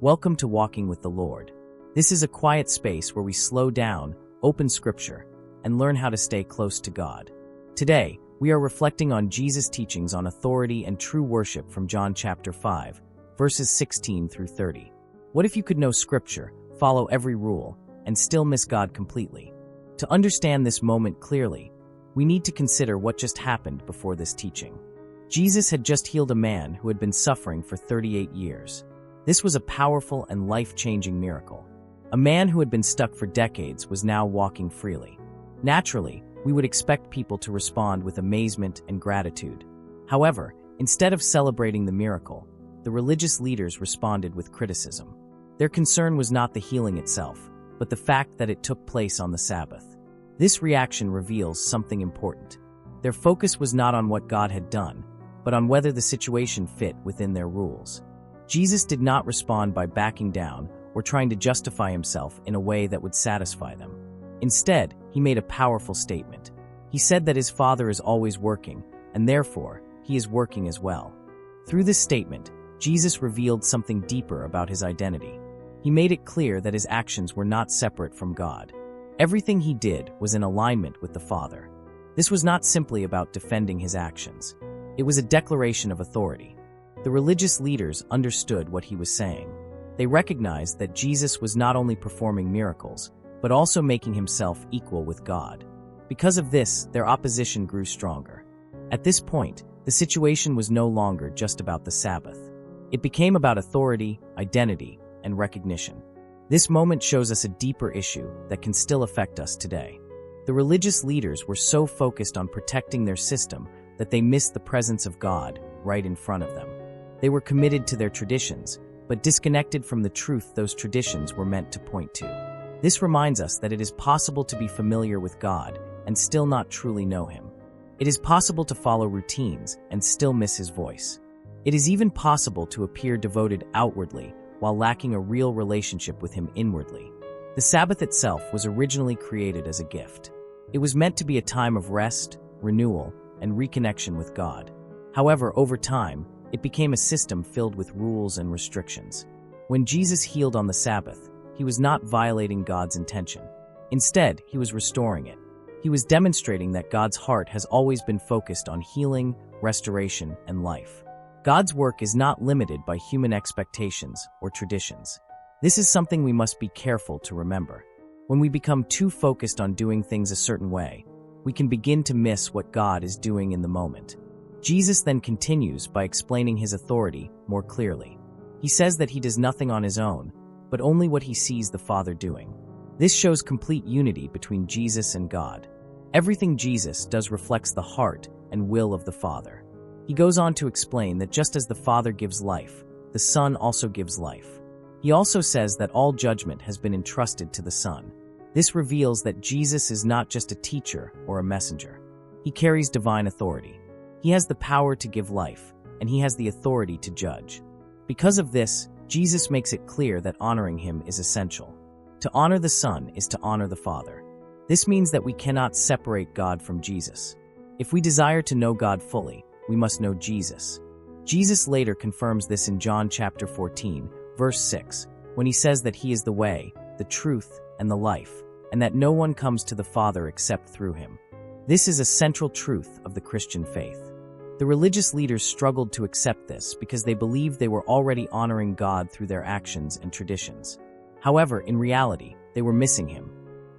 Welcome to Walking with the Lord. This is a quiet space where we slow down, open Scripture, and learn how to stay close to God. Today, we are reflecting on Jesus' teachings on authority and true worship from John chapter 5, verses 16 through 30. What if you could know Scripture, follow every rule, and still miss God completely? To understand this moment clearly, we need to consider what just happened before this teaching. Jesus had just healed a man who had been suffering for 38 years. This was a powerful and life-changing miracle. A man who had been stuck for decades was now walking freely. Naturally, we would expect people to respond with amazement and gratitude. However, instead of celebrating the miracle, the religious leaders responded with criticism. Their concern was not the healing itself, but the fact that it took place on the Sabbath. This reaction reveals something important. Their focus was not on what God had done, but on whether the situation fit within their rules. Jesus did not respond by backing down or trying to justify himself in a way that would satisfy them. Instead, he made a powerful statement. He said that his Father is always working, and therefore, he is working as well. Through this statement, Jesus revealed something deeper about his identity. He made it clear that his actions were not separate from God. Everything he did was in alignment with the Father. This was not simply about defending his actions. It was a declaration of authority. The religious leaders understood what he was saying. They recognized that Jesus was not only performing miracles, but also making himself equal with God. Because of this, their opposition grew stronger. At this point, the situation was no longer just about the Sabbath. It became about authority, identity, and recognition. This moment shows us a deeper issue that can still affect us today. The religious leaders were so focused on protecting their system that they missed the presence of God right in front of them. They were committed to their traditions, but disconnected from the truth those traditions were meant to point to. This reminds us that it is possible to be familiar with God and still not truly know him. It is possible to follow routines and still miss his voice. It is even possible to appear devoted outwardly while lacking a real relationship with him inwardly. The Sabbath itself was originally created as a gift. It was meant to be a time of rest, renewal, and reconnection with God. However, over time, it became a system filled with rules and restrictions. When Jesus healed on the Sabbath, he was not violating God's intention. Instead, he was restoring it. He was demonstrating that God's heart has always been focused on healing, restoration, and life. God's work is not limited by human expectations or traditions. This is something we must be careful to remember. When we become too focused on doing things a certain way, we can begin to miss what God is doing in the moment. Jesus then continues by explaining his authority more clearly. He says that he does nothing on his own, but only what he sees the Father doing. This shows complete unity between Jesus and God. Everything Jesus does reflects the heart and will of the Father. He goes on to explain that just as the Father gives life, the Son also gives life. He also says that all judgment has been entrusted to the Son. This reveals that Jesus is not just a teacher or a messenger. He carries divine authority. He has the power to give life, and he has the authority to judge. Because of this, Jesus makes it clear that honoring him is essential. To honor the Son is to honor the Father. This means that we cannot separate God from Jesus. If we desire to know God fully, we must know Jesus. Jesus later confirms this in John chapter 14, verse 6, when he says that he is the way, the truth, and the life, and that no one comes to the Father except through him. This is a central truth of the Christian faith. The religious leaders struggled to accept this because they believed they were already honoring God through their actions and traditions. However, in reality, they were missing him.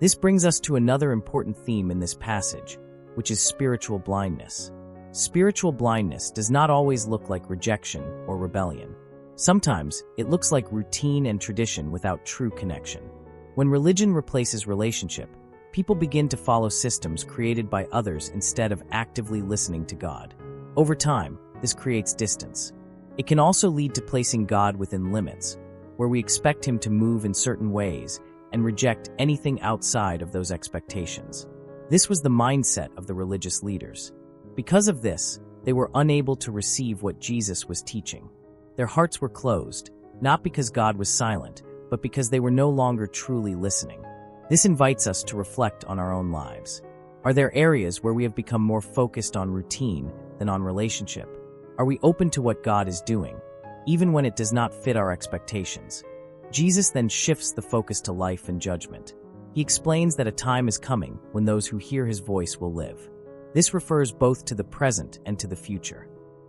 This brings us to another important theme in this passage, which is spiritual blindness. Spiritual blindness does not always look like rejection or rebellion. Sometimes, it looks like routine and tradition without true connection. When religion replaces relationship, people begin to follow systems created by others instead of actively listening to God. Over time, this creates distance. It can also lead to placing God within limits, where we expect him to move in certain ways and reject anything outside of those expectations. This was the mindset of the religious leaders. Because of this, they were unable to receive what Jesus was teaching. Their hearts were closed, not because God was silent, but because they were no longer truly listening. This invites us to reflect on our own lives. Are there areas where we have become more focused on routine than on relationship? Are we open to what God is doing, even when it does not fit our expectations? Jesus then shifts the focus to life and judgment. He explains that a time is coming when those who hear his voice will live. This refers both to the present and to the future.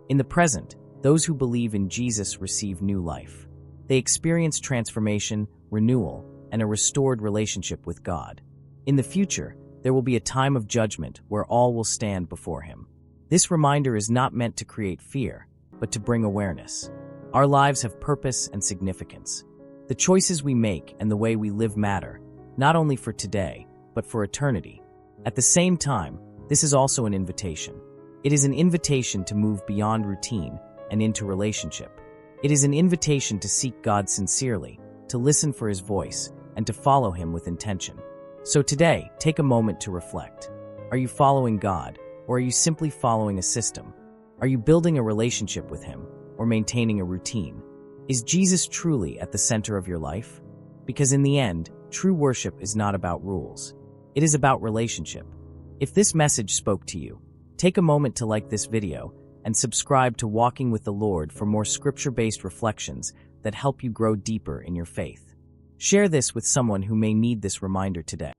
In the present, those who believe in Jesus receive new life. They experience transformation, renewal, and a restored relationship with God. In the future, there will be a time of judgment where all will stand before him. This reminder is not meant to create fear, but to bring awareness. Our lives have purpose and significance. The choices we make and the way we live matter, not only for today, but for eternity. At the same time, this is also an invitation. It is an invitation to move beyond routine and into relationship. It is an invitation to seek God sincerely, to listen for his voice, and to follow him with intention. So today, take a moment to reflect. Are you following God, or are you simply following a system? Are you building a relationship with him, or maintaining a routine? Is Jesus truly at the center of your life? Because in the end, true worship is not about rules. It is about relationship. If this message spoke to you, take a moment to like this video and subscribe to Walking with the Lord for more scripture-based reflections that help you grow deeper in your faith. Share this with someone who may need this reminder today.